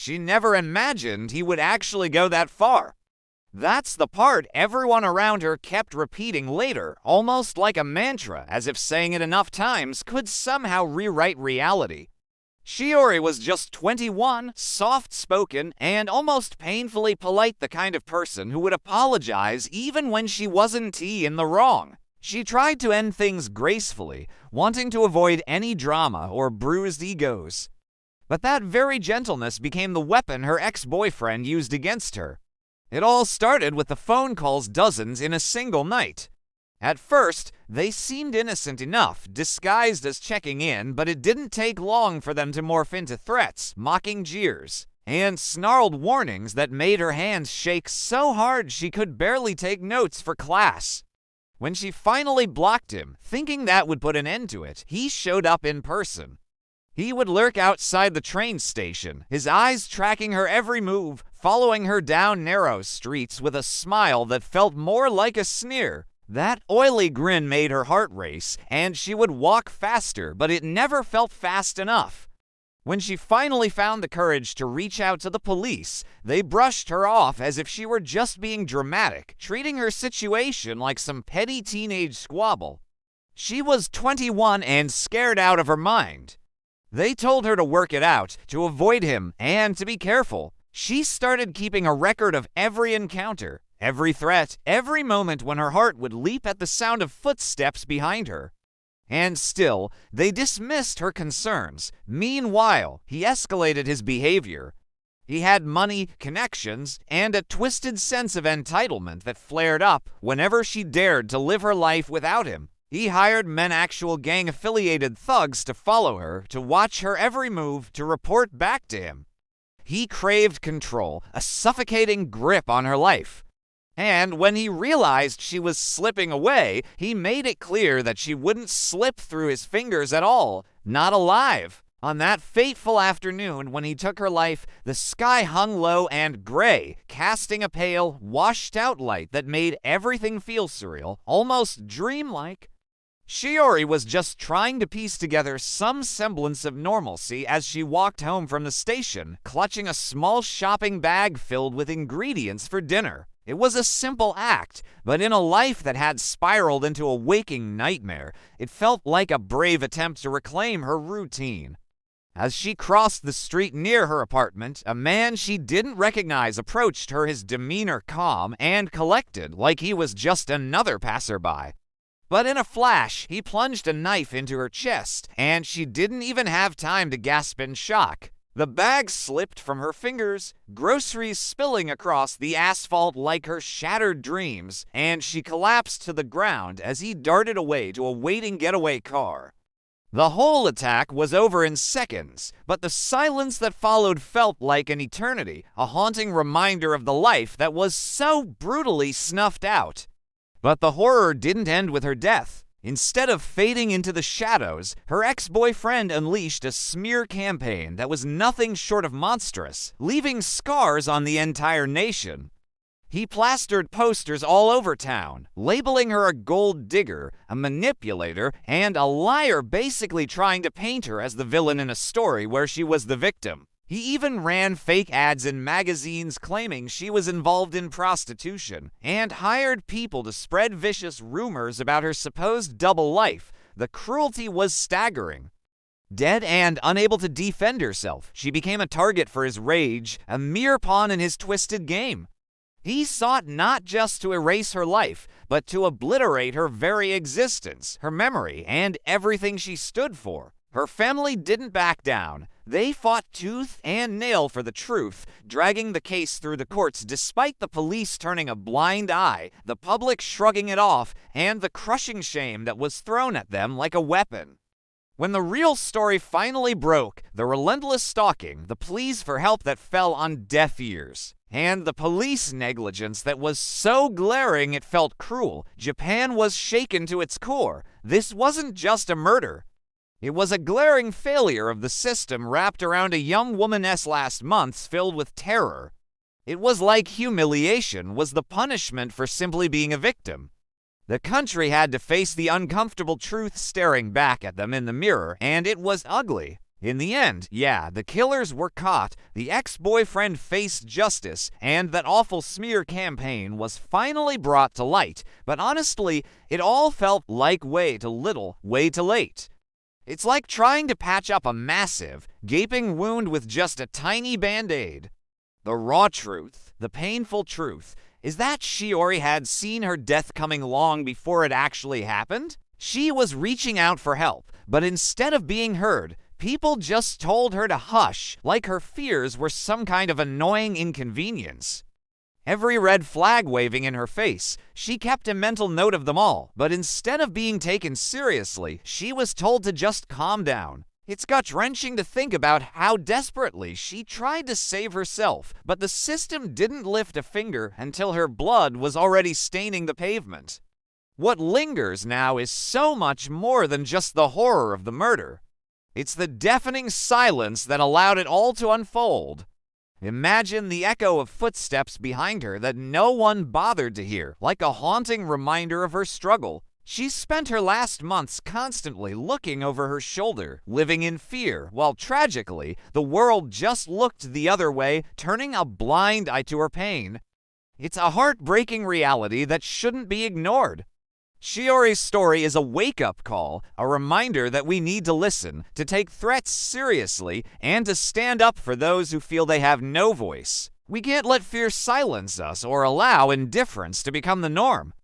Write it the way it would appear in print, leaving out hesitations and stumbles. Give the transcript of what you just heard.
She never imagined he would actually go that far. That's the part everyone around her kept repeating later, almost like a mantra, as if saying it enough times could somehow rewrite reality. Shiori was just 21, soft-spoken, and almost painfully polite, the kind of person who would apologize even when she wasn't in the wrong. She tried to end things gracefully, wanting to avoid any drama or bruised egos. But that very gentleness became the weapon her ex-boyfriend used against her. It all started with the phone calls, dozens in a single night. At first, they seemed innocent enough, disguised as checking in, but it didn't take long for them to morph into threats, mocking jeers, and snarled warnings that made her hands shake so hard she could barely take notes for class. When she finally blocked him, thinking that would put an end to it, he showed up in person. He would lurk outside the train station, his eyes tracking her every move, following her down narrow streets with a smile that felt more like a sneer. That oily grin made her heart race, and she would walk faster, but it never felt fast enough. When she finally found the courage to reach out to the police, they brushed her off as if she were just being dramatic, treating her situation like some petty teenage squabble. She was 21 and scared out of her mind. They told her to work it out, to avoid him, and to be careful. She started keeping a record of every encounter, every threat, every moment when her heart would leap at the sound of footsteps behind her. And still, they dismissed her concerns. Meanwhile, he escalated his behavior. He had money, connections, and a twisted sense of entitlement that flared up whenever she dared to live her life without him. He hired actual gang-affiliated thugs to follow her, to watch her every move, to report back to him. He craved control, a suffocating grip on her life. And when he realized she was slipping away, he made it clear that she wouldn't slip through his fingers at all, not alive. On that fateful afternoon when he took her life, the sky hung low and gray, casting a pale, washed-out light that made everything feel surreal, almost dreamlike. Shiori was just trying to piece together some semblance of normalcy as she walked home from the station, clutching a small shopping bag filled with ingredients for dinner. It was a simple act, but in a life that had spiraled into a waking nightmare, it felt like a brave attempt to reclaim her routine. As she crossed the street near her apartment, a man she didn't recognize approached her, his demeanor calm and collected, like he was just another passerby. But in a flash, he plunged a knife into her chest, and she didn't even have time to gasp in shock. The bag slipped from her fingers, groceries spilling across the asphalt like her shattered dreams, and she collapsed to the ground as he darted away to a waiting getaway car. The whole attack was over in seconds, but the silence that followed felt like an eternity, a haunting reminder of the life that was so brutally snuffed out. But the horror didn't end with her death. Instead of fading into the shadows, her ex-boyfriend unleashed a smear campaign that was nothing short of monstrous, leaving scars on the entire nation. He plastered posters all over town, labeling her a gold digger, a manipulator, and a liar, basically trying to paint her as the villain in a story where she was the victim. He even ran fake ads in magazines claiming she was involved in prostitution, and hired people to spread vicious rumors about her supposed double life. The cruelty was staggering. Dead and unable to defend herself, she became a target for his rage, a mere pawn in his twisted game. He sought not just to erase her life, but to obliterate her very existence, her memory, and everything she stood for. Her family didn't back down. They fought tooth and nail for the truth, dragging the case through the courts despite the police turning a blind eye, the public shrugging it off, and the crushing shame that was thrown at them like a weapon. When the real story finally broke, the relentless stalking, the pleas for help that fell on deaf ears, and the police negligence that was so glaring it felt cruel, Japan was shaken to its core. This wasn't just a murder. It was a glaring failure of the system wrapped around a young woman's last months filled with terror. It was like humiliation was the punishment for simply being a victim. The country had to face the uncomfortable truth staring back at them in the mirror, and it was ugly. In the end, yeah, the killers were caught, the ex-boyfriend faced justice, and that awful smear campaign was finally brought to light, but honestly, it all felt like way too little, way too late. It's like trying to patch up a massive, gaping wound with just a tiny band-aid. The raw truth, the painful truth, is that Shiori had seen her death coming long before it actually happened. She was reaching out for help, but instead of being heard, people just told her to hush, like her fears were some kind of annoying inconvenience. Every red flag waving in her face, she kept a mental note of them all, but instead of being taken seriously, she was told to just calm down. It's gut-wrenching to think about how desperately she tried to save herself, but the system didn't lift a finger until her blood was already staining the pavement. What lingers now is so much more than just the horror of the murder. It's the deafening silence that allowed it all to unfold. Imagine the echo of footsteps behind her that no one bothered to hear, like a haunting reminder of her struggle. She spent her last months constantly looking over her shoulder, living in fear, while tragically, the world just looked the other way, turning a blind eye to her pain. It's a heartbreaking reality that shouldn't be ignored. Shiori's story is a wake-up call, a reminder that we need to listen, to take threats seriously, and to stand up for those who feel they have no voice. We can't let fear silence us or allow indifference to become the norm.